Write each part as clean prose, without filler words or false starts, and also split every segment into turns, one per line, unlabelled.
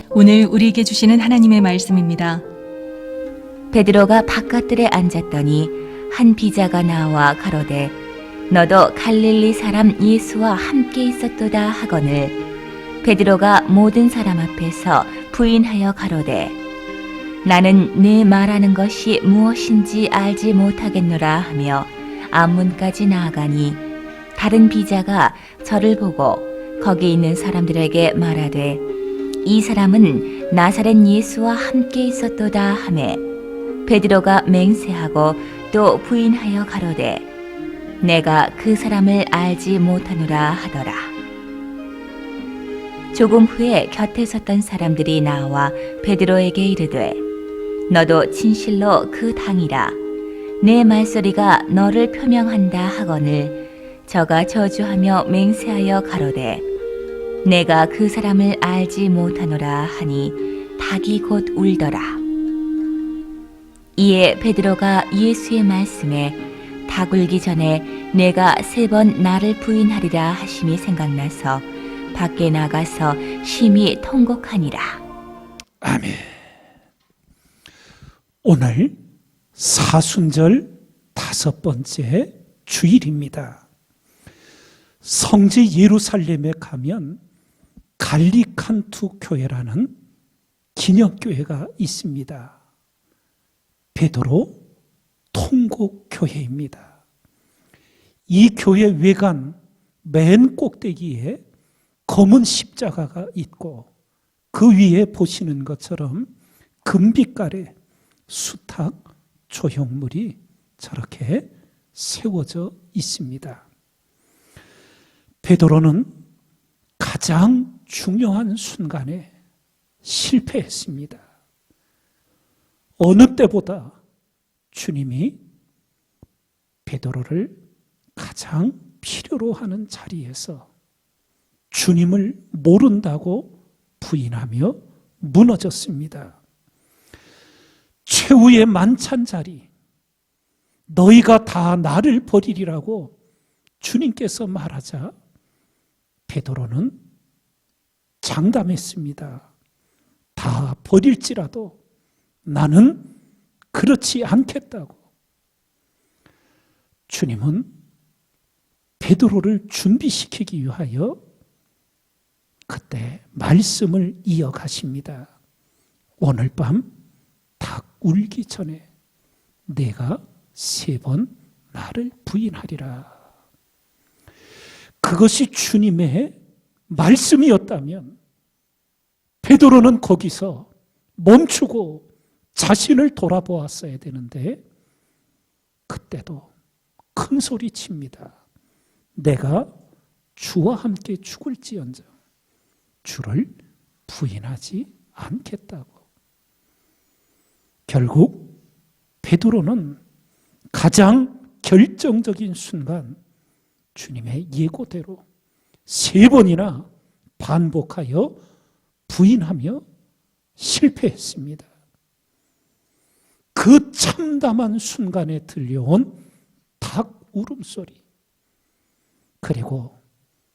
오늘 우리에게 주시는 하나님의 말씀입니다.
베드로가 바깥들에 앉았더니 한 비자가 나와 가로되 너도 갈릴리 사람 예수와 함께 있었도다 하거늘 베드로가 모든 사람 앞에서 부인하여 가로되 나는 네 말하는 것이 무엇인지 알지 못하겠노라 하며 앞문까지 나아가니 다른 비자가 저를 보고 거기 있는 사람들에게 말하되 이 사람은 나사렛 예수와 함께 있었도다 하매 베드로가 맹세하고 또 부인하여 가로되 내가 그 사람을 알지 못하노라 하더라. 조금 후에 곁에 섰던 사람들이 나와 베드로에게 이르되 너도 진실로 그 당이라 내 말소리가 너를 표명한다 하거늘 저가 저주하며 맹세하여 가로되 내가 그 사람을 알지 못하노라 하니 닭이 곧 울더라. 이에 베드로가 예수의 말씀에 닭 울기 전에 내가 3번 나를 부인하리라 하심이 생각나서 밖에 나가서 심히 통곡하니라.
아멘. 오늘 사순절 5번째 주일입니다. 성지 예루살렘에 가면 갈리칸투 교회라는 기념교회가 있습니다. 베드로 통곡 교회입니다. 이 교회 외관 맨 꼭대기에 검은 십자가가 있고 그 위에 보시는 것처럼 금빛깔의 수탉 조형물이 저렇게 세워져 있습니다. 베드로는 가장 중요한 순간에 실패했습니다. 어느 때보다 주님이 베드로를 가장 필요로 하는 자리에서 주님을 모른다고 부인하며 무너졌습니다. 최후의 만찬 자리, 너희가 다 나를 버리리라고 주님께서 말하자 베드로는 장담했습니다. 다 버릴지라도 나는 그렇지 않겠다고. 주님은 베드로를 준비시키기 위하여 그때 말씀을 이어가십니다. 오늘 밤 닭 울기 전에 내가 3번 나를 부인하리라. 그것이 주님의 말씀이었다면 베드로는 거기서 멈추고 자신을 돌아보았어야 되는데 그때도 큰 소리 칩니다. 내가 주와 함께 죽을지언정 주를 부인하지 않겠다고. 결국 베드로는 가장 결정적인 순간 주님의 예고대로 3번이나 반복하여 부인하며 실패했습니다. 그 참담한 순간에 들려온 닭 울음소리, 그리고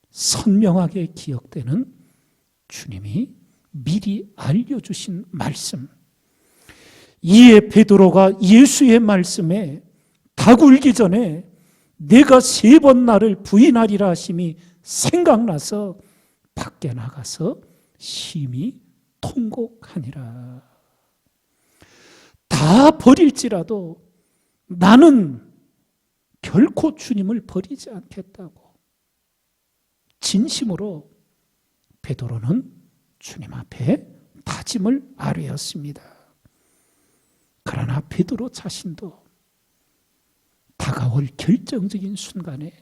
선명하게 기억되는 주님이 미리 알려주신 말씀, 이에 베드로가 예수의 말씀에 닭 울기 전에 내가 3번 나를 부인하리라 하심이 생각나서 밖에 나가서 심히 통곡하니라. 다 버릴지라도 나는 결코 주님을 버리지 않겠다고 진심으로 베드로는 주님 앞에 다짐을 아뢰었습니다. 그러나 베드로 자신도 다가올 결정적인 순간에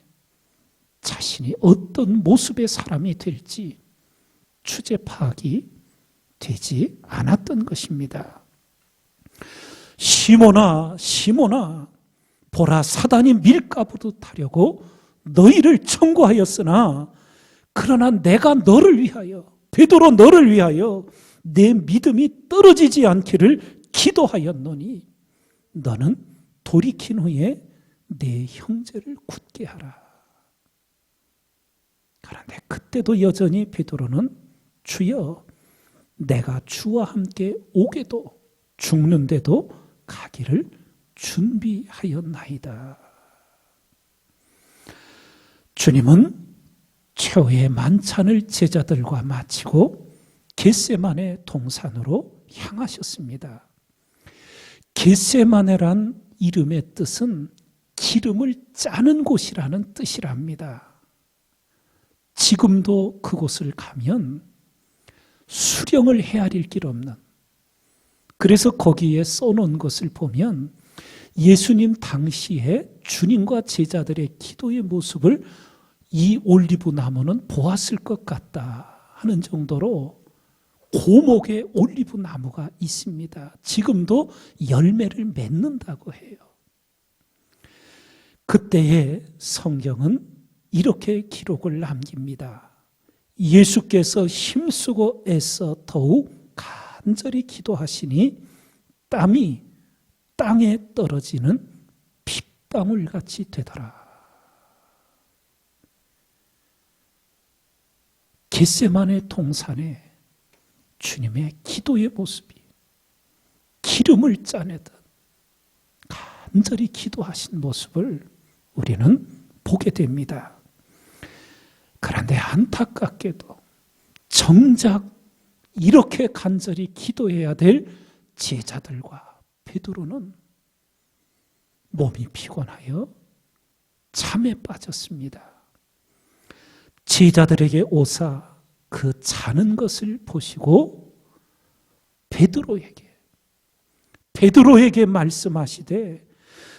자신이 어떤 모습의 사람이 될지 추제 파악이 되지 않았던 것입니다. 시몬아, 시몬아, 보라 사단이 밀가부도 타려고 너희를 청구하였으나 그러나 내가 너를 위하여, 베드로 너를 위하여 내 믿음이 떨어지지 않기를 기도하였노니 너는 돌이킨 후에 내 형제를 굳게 하라. 그런데 그때도 여전히 베드로는 주여 내가 주와 함께 오게도 죽는데도 가기를 준비하였나이다. 주님은 최후의 만찬을 제자들과 마치고 겟세마네 동산으로 향하셨습니다. 겟세마네란 이름의 뜻은 기름을 짜는 곳이라는 뜻이랍니다. 지금도 그곳을 가면 수령을 헤아릴 길 없는, 그래서 거기에 써놓은 것을 보면 예수님 당시에 주님과 제자들의 기도의 모습을 이 올리브 나무는 보았을 것 같다 하는 정도로 고목의 올리브 나무가 있습니다. 지금도 열매를 맺는다고 해요. 그때의 성경은 이렇게 기록을 남깁니다. 예수께서 힘쓰고 애써 더욱 간절히 기도하시니 땀이 땅에 떨어지는 핏방울같이 되더라. 겟세마네 동산에 주님의 기도의 모습이 기름을 짜내듯 간절히 기도하신 모습을 우리는 보게 됩니다. 그런데 안타깝게도 정작 이렇게 간절히 기도해야 될 제자들과 베드로는 몸이 피곤하여 잠에 빠졌습니다. 제자들에게 오사 그 자는 것을 보시고 베드로에게 말씀하시되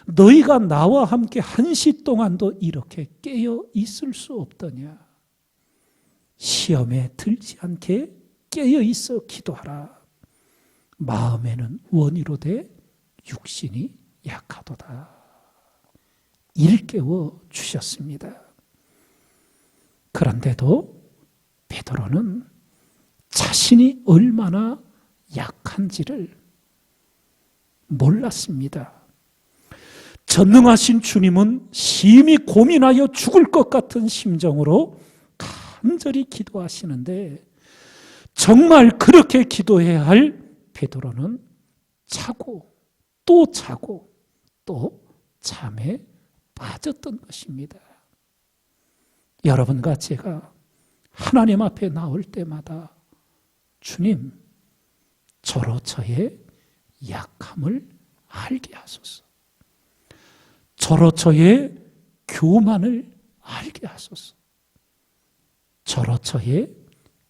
너희가 나와 함께 1시 동안도 이렇게 깨어 있을 수 없더냐. 시험에 들지 않게 깨어 있어 기도하라. 마음에는 원이로되 육신이 약하도다. 일깨워 주셨습니다. 그런데도 베드로는 자신이 얼마나 약한지를 몰랐습니다. 전능하신 주님은 심히 고민하여 죽을 것 같은 심정으로 간절히 기도하시는데 정말 그렇게 기도해야 할 베드로는 자고 또 잠에 빠졌던 것입니다. 여러분과 제가 하나님 앞에 나올 때마다 주님, 저로 저의 약함을 알게 하소서. 저로 저의 교만을 알게 하소서. 저로 저의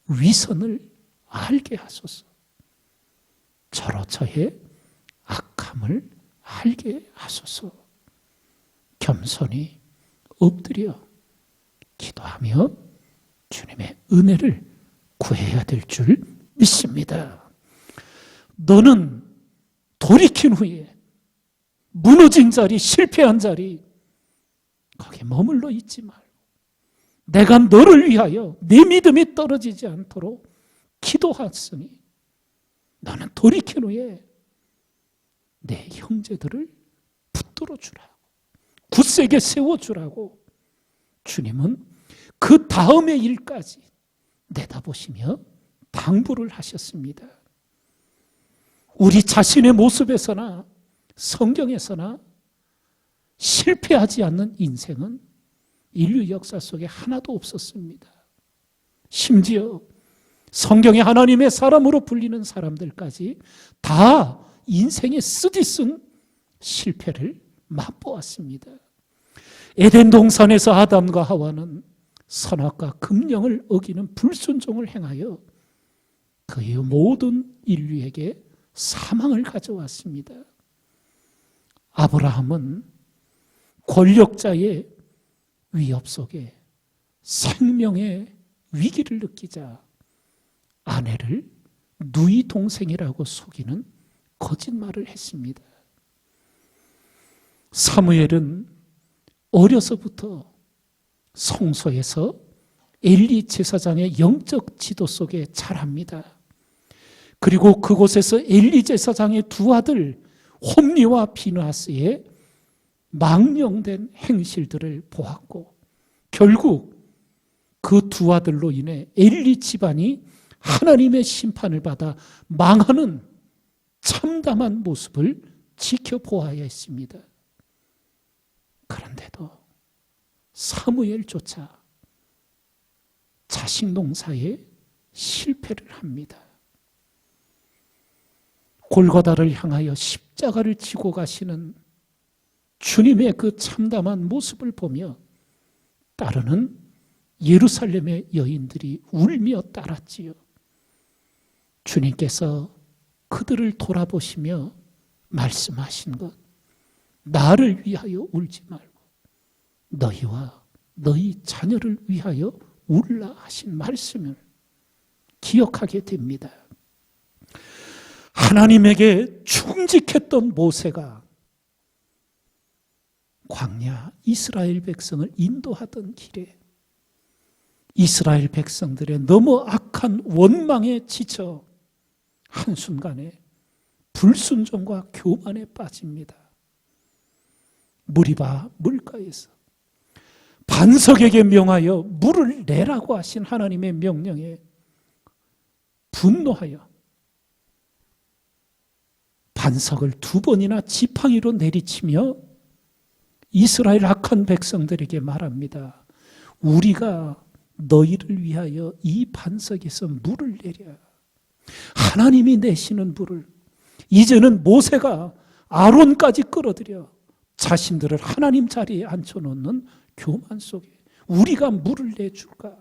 위선을 알게 하소서. 저로 저의 악함을 알게 하소서. 겸손히 엎드려 기도하며 주님의 은혜를 구해야 될 줄 믿습니다. 너는 돌이킨 후에 무너진 자리, 실패한 자리 거기에 머물러 있지 말고 내가 너를 위하여 내 믿음이 떨어지지 않도록 기도하으니 너는 돌이킨 후에 내 형제들을 붙들어 주라고, 굳세게 세워주라고 주님은 그 다음의 일까지 내다보시며 당부를 하셨습니다. 우리 자신의 모습에서나 성경에서나 실패하지 않는 인생은 인류 역사 속에 하나도 없었습니다. 심지어 성경에 하나님의 사람으로 불리는 사람들까지 다 인생의 쓰디쓴 실패를 맛보았습니다. 에덴 동산에서 아담과 하와는 선악과 금령을 어기는 불순종을 행하여 그의 모든 인류에게 사망을 가져왔습니다. 아브라함은 권력자의 위협 속에 생명의 위기를 느끼자 아내를 누이 동생이라고 속이는 거짓말을 했습니다. 사무엘은 어려서부터 성소에서 엘리 제사장의 영적 지도 속에 자랍니다. 그리고 그곳에서 엘리 제사장의 두 아들 홈리와 비느하스의 망령된 행실들을 보았고 결국 그 두 아들로 인해 엘리 집안이 하나님의 심판을 받아 망하는 참담한 모습을 지켜보아야 했습니다. 그런데도 사무엘조차 자식 농사에 실패를 합니다. 골고다를 향하여 십자가를 지고 가시는 주님의 그 참담한 모습을 보며 따르는 예루살렘의 여인들이 울며 따랐지요. 주님께서 그들을 돌아보시며 말씀하신 것, 나를 위하여 울지 말고 너희와 너희 자녀를 위하여 울라 하신 말씀을 기억하게 됩니다. 하나님에게 충직했던 모세가 광야 이스라엘 백성을 인도하던 길에 이스라엘 백성들의 너무 악한 원망에 지쳐 한순간에 불순종과 교만에 빠집니다. 무리바 물가에서 반석에게 명하여 물을 내라고 하신 하나님의 명령에 분노하여 반석을 2번이나 지팡이로 내리치며 이스라엘 악한 백성들에게 말합니다. 우리가 너희를 위하여 이 반석에서 물을 내랴. 하나님이 내시는 물을 이제는 모세가 아론까지 끌어들여 자신들을 하나님 자리에 앉혀놓는 교만 속에 우리가 물을 내줄까?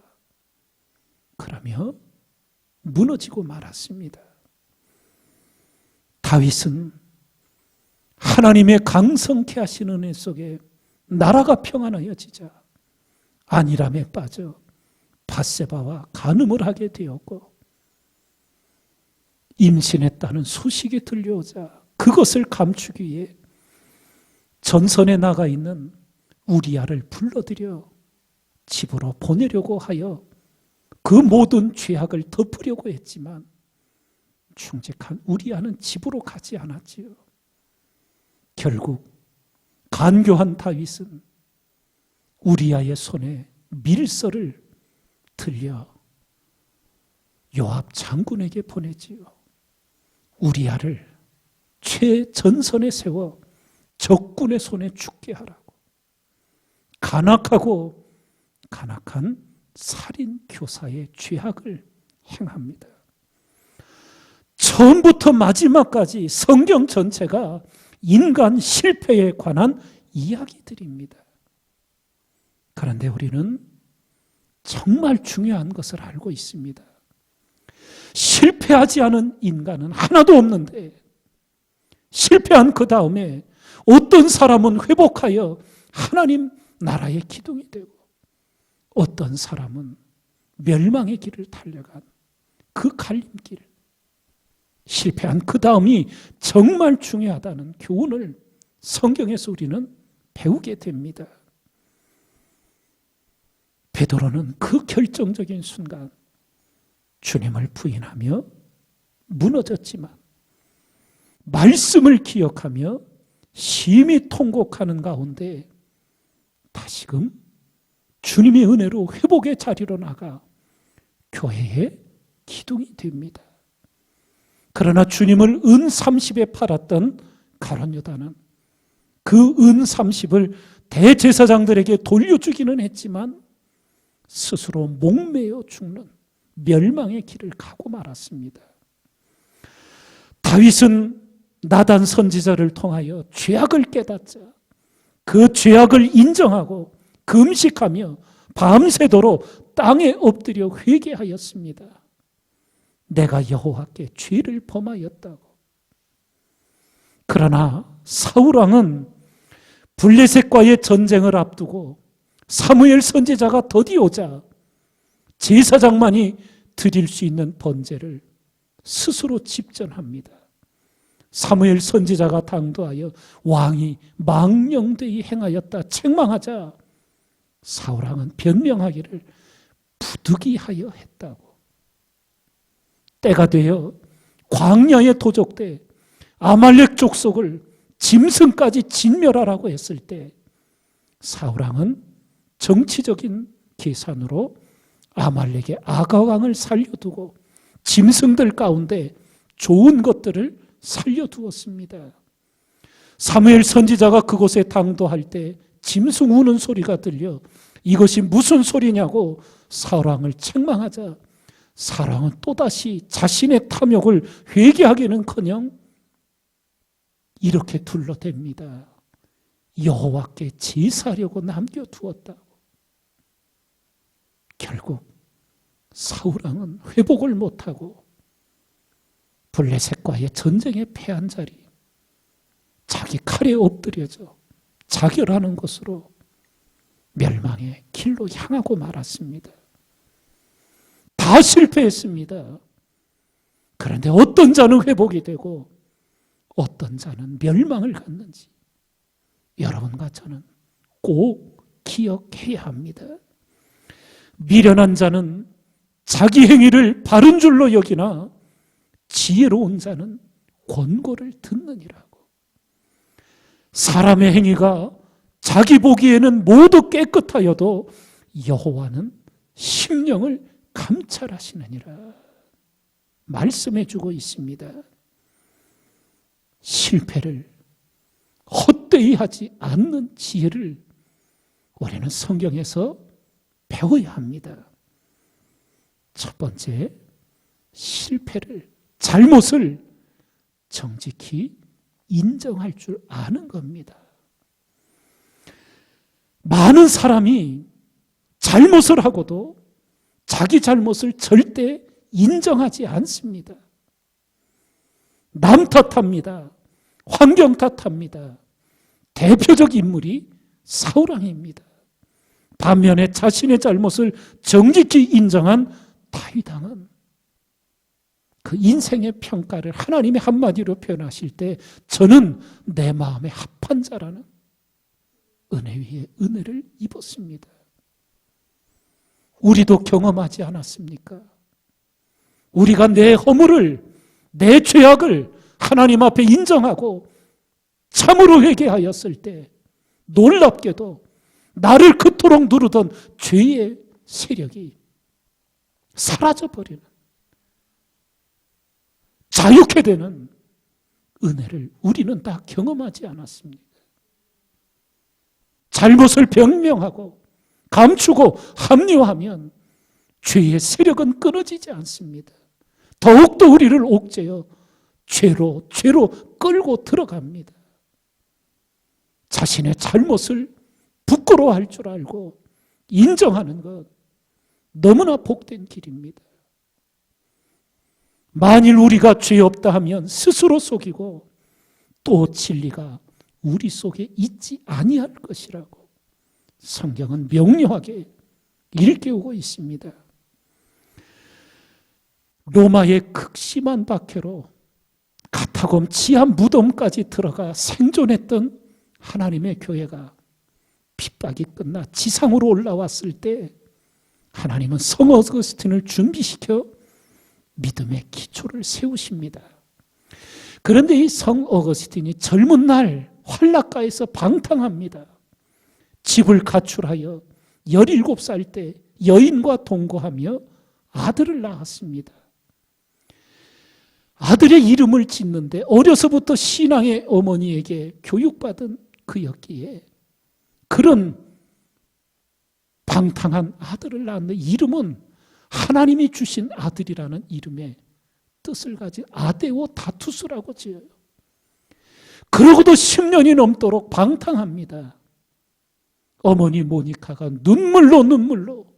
그러며 무너지고 말았습니다. 다윗은 하나님의 강성케 하시는 은혜 속에 나라가 평안하여지자 안일함에 빠져 밧세바와 간음을 하게 되었고 임신했다는 소식이 들려오자 그것을 감추기 위해 전선에 나가 있는 우리아를 불러들여 집으로 보내려고 하여 그 모든 죄악을 덮으려고 했지만 충직한 우리아는 집으로 가지 않았지요. 결국 간교한 다윗은 우리아의 손에 밀서를 들려 요압 장군에게 보내지요. 우리아를 최전선에 세워 적군의 손에 죽게 하라고. 간악하고 간악한 살인 교사의 죄악을 행합니다. 처음부터 마지막까지 성경 전체가 인간 실패에 관한 이야기들입니다. 그런데 우리는 정말 중요한 것을 알고 있습니다. 실패하지 않은 인간은 하나도 없는데 실패한 그 다음에 어떤 사람은 회복하여 하나님 나라의 기둥이 되고 어떤 사람은 멸망의 길을 달려간 그 갈림길, 실패한 그 다음이 정말 중요하다는 교훈을 성경에서 우리는 배우게 됩니다. 베드로는 그 결정적인 순간 주님을 부인하며 무너졌지만 말씀을 기억하며 심히 통곡하는 가운데 다시금 주님의 은혜로 회복의 자리로 나가 교회의 기둥이 됩니다. 그러나 주님을 은 30에 팔았던 가룟 유다는 그 은 30을 대제사장들에게 돌려주기는 했지만 스스로 목매어 죽는 멸망의 길을 가고 말았습니다. 다윗은 나단 선지자를 통하여 죄악을 깨닫자 그 죄악을 인정하고 금식하며 밤새도록 땅에 엎드려 회개하였습니다. 내가 여호와께 죄를 범하였다고. 그러나 사울왕은 블레셋과의 전쟁을 앞두고 사무엘 선지자가 더디 오자 제사장만이 드릴 수 있는 번제를 스스로 집전합니다. 사무엘 선지자가 당도하여 왕이 망령되이 행하였다 책망하자 사울왕은 변명하기를 부득이하여 했다고. 때가 되어 광야에 도적돼 아말렉 족속을 짐승까지 진멸하라고 했을 때 사울왕은 정치적인 계산으로 아말렉의 아가왕을 살려두고 짐승들 가운데 좋은 것들을 살려두었습니다. 사무엘 선지자가 그곳에 당도할 때 짐승 우는 소리가 들려 이것이 무슨 소리냐고 사울왕을 책망하자 사울왕은 또다시 자신의 탐욕을 회개하기는커녕 이렇게 둘러댑니다. 여호와께 제사하려고 남겨두었다고. 결국 사울왕은 회복을 못하고 블레셋과의 전쟁에 패한 자리, 자기 칼에 엎드려져 자결하는 것으로 멸망의 길로 향하고 말았습니다. 다 실패했습니다. 그런데 어떤 자는 회복이 되고 어떤 자는 멸망을 갖는지 여러분과 저는 꼭 기억해야 합니다. 미련한 자는 자기 행위를 바른 줄로 여기나 지혜로운 자는 권고를 듣느니라고. 사람의 행위가 자기 보기에는 모두 깨끗하여도 여호와는 심령을 감찰하시느니라 말씀해 주고 있습니다. 실패를 헛되이 하지 않는 지혜를 우리는 성경에서 배워야 합니다. 첫 번째, 실패를, 잘못을 정직히 인정할 줄 아는 겁니다. 많은 사람이 잘못을 하고도 자기 잘못을 절대 인정하지 않습니다. 남 탓합니다. 환경 탓합니다. 대표적 인물이 사울왕입니다. 반면에 자신의 잘못을 정직히 인정한 다윗왕은 그 인생의 평가를 하나님의 한마디로 표현하실 때 저는 내 마음에 합한 자라는 은혜 위에 은혜를 입었습니다. 우리도 경험하지 않았습니까? 우리가 내 허물을, 내 죄악을 하나님 앞에 인정하고 참으로 회개하였을 때 놀랍게도 나를 그토록 누르던 죄의 세력이 사라져버리는, 자유케 되는 은혜를 우리는 다 경험하지 않았습니까? 잘못을 변명하고 감추고 합리화하면 죄의 세력은 끊어지지 않습니다. 더욱더 우리를 옥죄어 죄로 끌고 들어갑니다. 자신의 잘못을 부끄러워할 줄 알고 인정하는 것 너무나 복된 길입니다. 만일 우리가 죄 없다 하면 스스로 속이고 또 진리가 우리 속에 있지 아니할 것이라고 성경은 명료하게 일깨우고 있습니다. 로마의 극심한 박해로 카타콤 지하 무덤까지 들어가 생존했던 하나님의 교회가 핍박이 끝나 지상으로 올라왔을 때 하나님은 성 어거스틴을 준비시켜 믿음의 기초를 세우십니다. 그런데 이 성 어거스틴이 젊은 날 환락가에서 방탕합니다. 집을 가출하여 17살 때 여인과 동거하며 아들을 낳았습니다. 아들의 이름을 짓는데 어려서부터 신앙의 어머니에게 교육받은 그였기에 그런 방탕한 아들을 낳았는데 이름은 하나님이 주신 아들이라는 이름의 뜻을 가진 아데오다투스라고 지어요. 그러고도 10년이 넘도록 방탕합니다. 어머니 모니카가 눈물로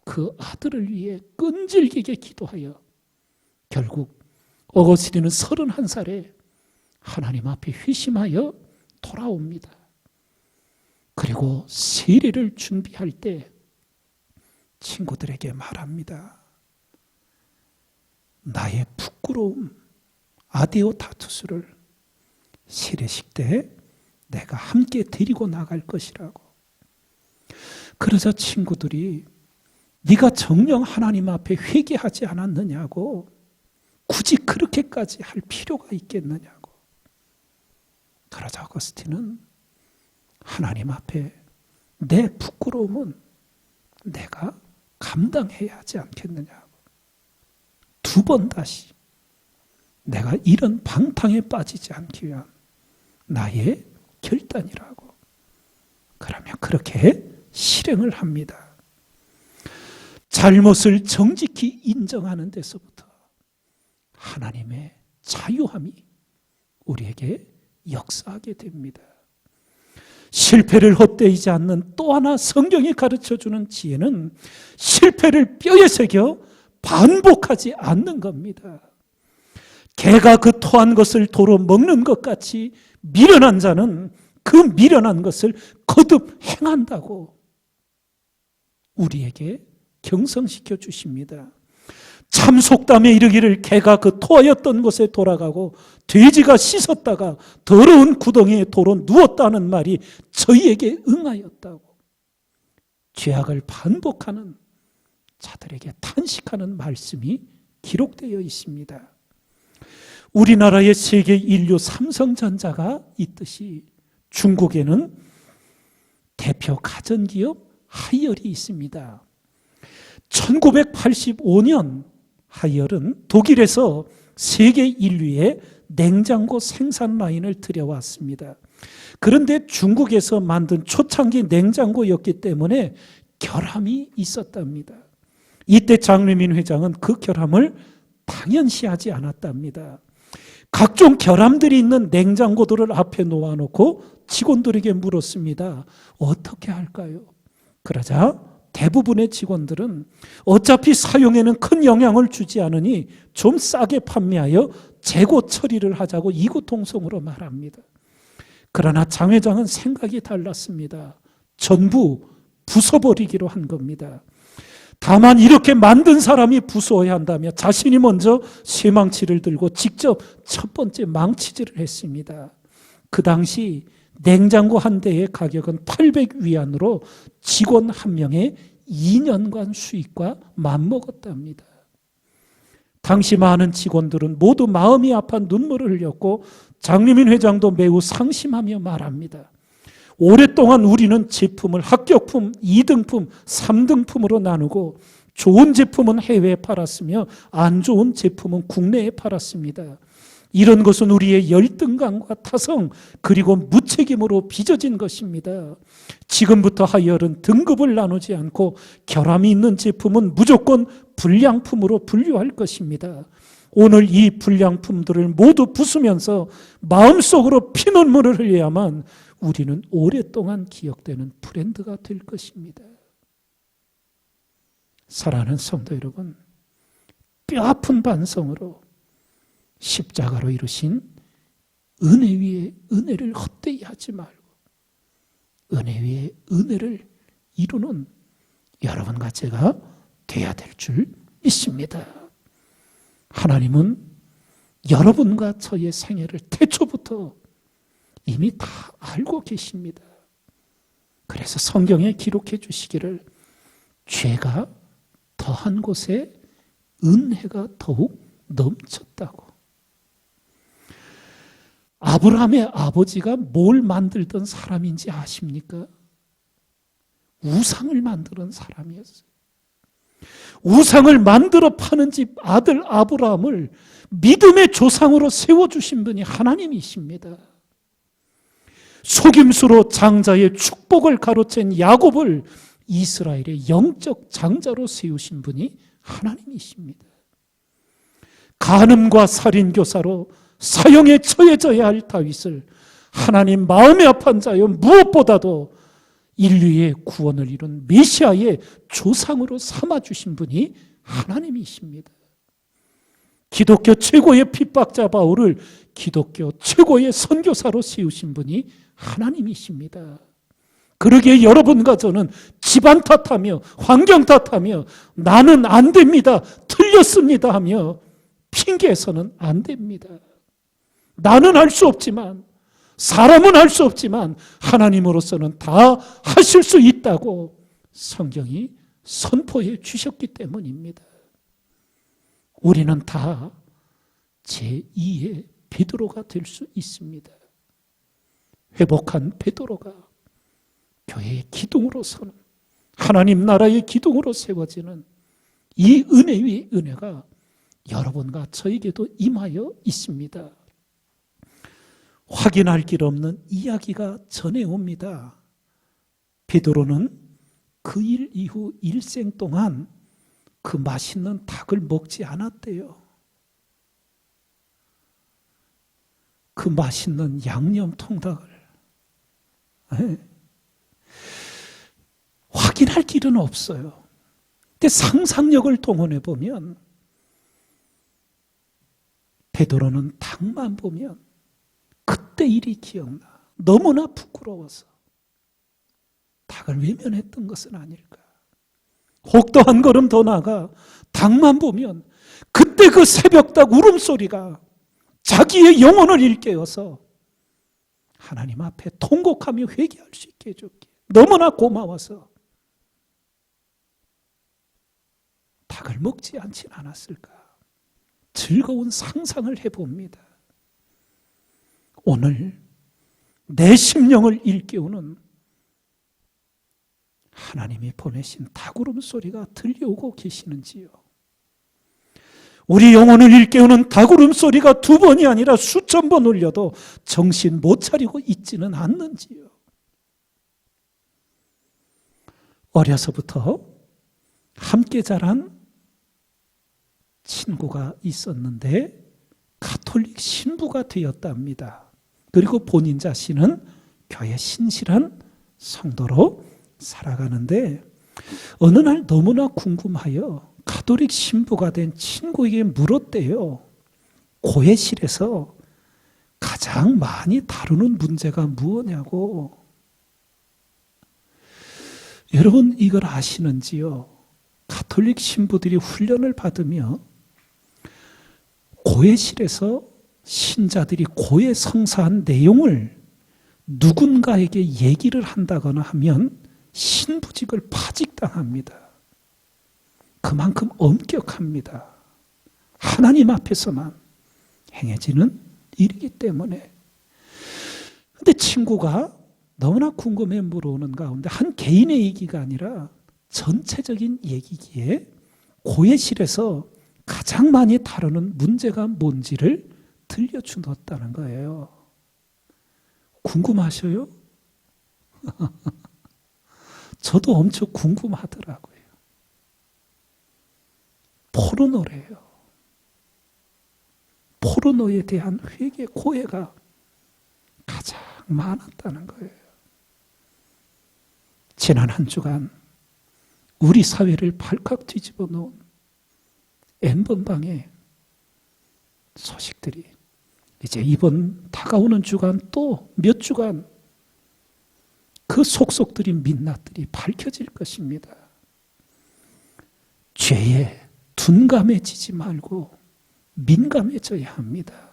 그 아들을 위해 끈질기게 기도하여 결국 어거스틴은 31살에 하나님 앞에 회심하여 돌아옵니다. 그리고 세례를 준비할 때 친구들에게 말합니다. 나의 부끄러움 아데오다투스를 세례식 때 내가 함께 데리고 나갈 것이라고. 그러자 친구들이 네가 정녕 하나님 앞에 회개하지 않았느냐고, 굳이 그렇게까지 할 필요가 있겠느냐고. 그러자 어거스틴은 하나님 앞에 내 부끄러움은 내가 감당해야 하지 않겠느냐고. 두 번 다시 내가 이런 방탕에 빠지지 않기 위한 나의 결단이라고. 그러면 그렇게 실행을 합니다. 잘못을 정직히 인정하는 데서부터 하나님의 자유함이 우리에게 역사하게 됩니다. 실패를 헛되이지 않는 또 하나 성경이 가르쳐주는 지혜는 실패를 뼈에 새겨 반복하지 않는 겁니다. 개가 그 토한 것을 도로 먹는 것 같이 미련한 자는 그 미련한 것을 거듭 행한다고 우리에게 경성시켜 주십니다. 참 속담에 이르기를 개가 그 토하였던 곳에 돌아가고 돼지가 씻었다가 더러운 구덩이에 도로 누웠다는 말이 저희에게 응하였다고. 죄악을 반복하는 자들에게 탄식하는 말씀이 기록되어 있습니다. 우리나라의 세계 인류 삼성전자가 있듯이 중국에는 대표 가전기업 하이얼이 있습니다. 1985년 하이얼은 독일에서 세계 인류의 냉장고 생산 라인을 들여왔습니다. 그런데 중국에서 만든 초창기 냉장고였기 때문에 결함이 있었답니다. 이때 장르민 회장은 그 결함을 당연시하지 않았답니다. 각종 결함들이 있는 냉장고들을 앞에 놓아놓고 직원들에게 물었습니다. 어떻게 할까요? 그러자 대부분의 직원들은 어차피 사용에는 큰 영향을 주지 않으니 좀 싸게 판매하여 재고 처리를 하자고 이구동성으로 말합니다. 그러나 장 회장은 생각이 달랐습니다. 전부 부숴버리기로 한 겁니다. 다만 이렇게 만든 사람이 부숴야 한다며 자신이 먼저 쇠망치를 들고 직접 첫 번째 망치질을 했습니다. 그 당시 냉장고 한 대의 가격은 800위안으로 직원 한 명의 2년간 수익과 맞먹었답니다. 당시 많은 직원들은 모두 마음이 아파 눈물을 흘렸고 장르민 회장도 매우 상심하며 말합니다. 오랫동안 우리는 제품을 합격품, 2등품, 3등품으로 나누고 좋은 제품은 해외에 팔았으며 안 좋은 제품은 국내에 팔았습니다. 이런 것은 우리의 열등감과 타성 그리고 무책임으로 빚어진 것입니다. 지금부터 하이얼은 등급을 나누지 않고 결함이 있는 제품은 무조건 불량품으로 분류할 것입니다. 오늘 이 불량품들을 모두 부수면서 마음속으로 피눈물을 흘려야만 우리는 오랫동안 기억되는 브랜드가 될 것입니다. 사랑하는 성도 여러분, 뼈아픈 반성으로 십자가로 이루신 은혜 위에 은혜를 헛되이 하지 말고 은혜 위에 은혜를 이루는 여러분과 제가 돼야 될 줄 믿습니다. 하나님은 여러분과 저의 생애를 태초부터 이미 다 알고 계십니다. 그래서 성경에 기록해 주시기를 죄가 더한 곳에 은혜가 더욱 넘쳤다고. 아브라함의 아버지가 뭘 만들던 사람인지 아십니까? 우상을 만드는 사람이었어요. 우상을 만들어 파는 집 아들 아브라함을 믿음의 조상으로 세워주신 분이 하나님이십니다. 속임수로 장자의 축복을 가로챈 야곱을 이스라엘의 영적 장자로 세우신 분이 하나님이십니다. 간음과 살인교사로 사형에 처해져야 할 다윗을 하나님 마음에 아픈 자여 무엇보다도 인류의 구원을 이룬 메시아의 조상으로 삼아주신 분이 하나님이십니다. 기독교 최고의 핍박자 바울을 기독교 최고의 선교사로 세우신 분이 하나님이십니다. 그러기에 여러분과 저는 집안 탓하며 환경 탓하며 나는 안 됩니다, 틀렸습니다 하며 핑계해서는 안 됩니다. 나는 할 수 없지만, 사람은 할 수 없지만 하나님으로서는 다 하실 수 있다고 성경이 선포해 주셨기 때문입니다. 우리는 다 제2의 베드로가 될 수 있습니다. 회복한 베드로가 교회의 기둥으로 서는, 하나님 나라의 기둥으로 세워지는 이 은혜 위의 은혜가 여러분과 저에게도 임하여 있습니다. 확인할 길 없는 이야기가 전해옵니다. 베드로는 그 일 이후 일생 동안 그 맛있는 닭을 먹지 않았대요. 그 맛있는 양념 통닭을. 확인할 길은 없어요. 근데 상상력을 동원해 보면 베드로는 닭만 보면 그때 일이 기억나. 너무나 부끄러워서 닭을 외면했던 것은 아닐까. 혹도 한 걸음 더 나가 닭만 보면 그때 그 새벽닭 울음소리가 자기의 영혼을 일깨워서 하나님 앞에 통곡하며 회개할 수 있게 해줬기에 너무나 고마워서 닭을 먹지 않진 않았을까. 즐거운 상상을 해봅니다. 오늘 내 심령을 일깨우는 하나님이 보내신 닭울음 소리가 들려오고 계시는지요? 우리 영혼을 일깨우는 닭울음 소리가 두 번이 아니라 수천 번 울려도 정신 못 차리고 있지는 않는지요? 어려서부터 함께 자란 친구가 있었는데 가톨릭 신부가 되었답니다. 그리고 본인 자신은 교회 신실한 성도로 살아가는데 어느 날 너무나 궁금하여 가톨릭 신부가 된 친구에게 물었대요. 고해실에서 가장 많이 다루는 문제가 무엇냐고. 여러분 이걸 아시는지요? 가톨릭 신부들이 훈련을 받으며 고해실에서 신자들이 고해 성사한 내용을 누군가에게 얘기를 한다거나 하면 신부직을 파직당합니다. 그만큼 엄격합니다. 하나님 앞에서만 행해지는 일이기 때문에. 근데 친구가 너무나 궁금해 물어오는 가운데 한 개인의 얘기가 아니라 전체적인 얘기기에 고해실에서 가장 많이 다루는 문제가 뭔지를 들려주었다는 거예요. 궁금하셔요? 저도 엄청 궁금하더라고요. 포르노래요. 포르노에 대한 회개, 고해가 가장 많았다는 거예요. 지난 한 주간 우리 사회를 발칵 뒤집어 놓은 N번방의 소식들이 이제 이번 다가오는 주간 또 몇 주간 그 속속들이 민낯들이 밝혀질 것입니다. 죄에 둔감해지지 말고 민감해져야 합니다.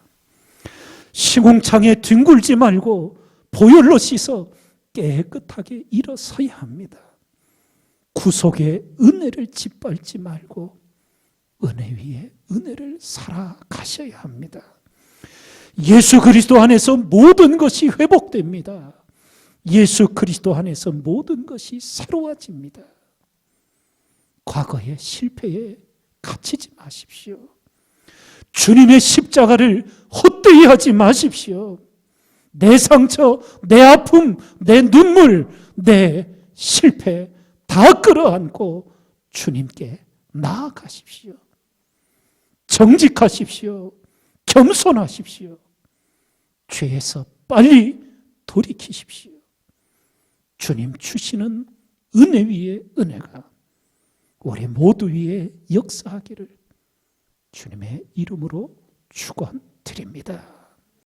시궁창에 뒹굴지 말고 보혈로 씻어 깨끗하게 일어서야 합니다. 구속의 은혜를 짓밟지 말고 은혜 위에 은혜를 살아가셔야 합니다. 예수 그리스도 안에서 모든 것이 회복됩니다. 예수 그리스도 안에서 모든 것이 새로워집니다. 과거의 실패에 갇히지 마십시오. 주님의 십자가를 헛되이 하지 마십시오. 내 상처, 내 아픔, 내 눈물, 내 실패 다 끌어안고 주님께 나아가십시오. 정직하십시오. 겸손하십시오. 죄에서 빨리 돌이키십시오. 주님 주시는 은혜 위에 은혜가 우리 모두 위에 역사하기를 주님의 이름으로 축원드립니다.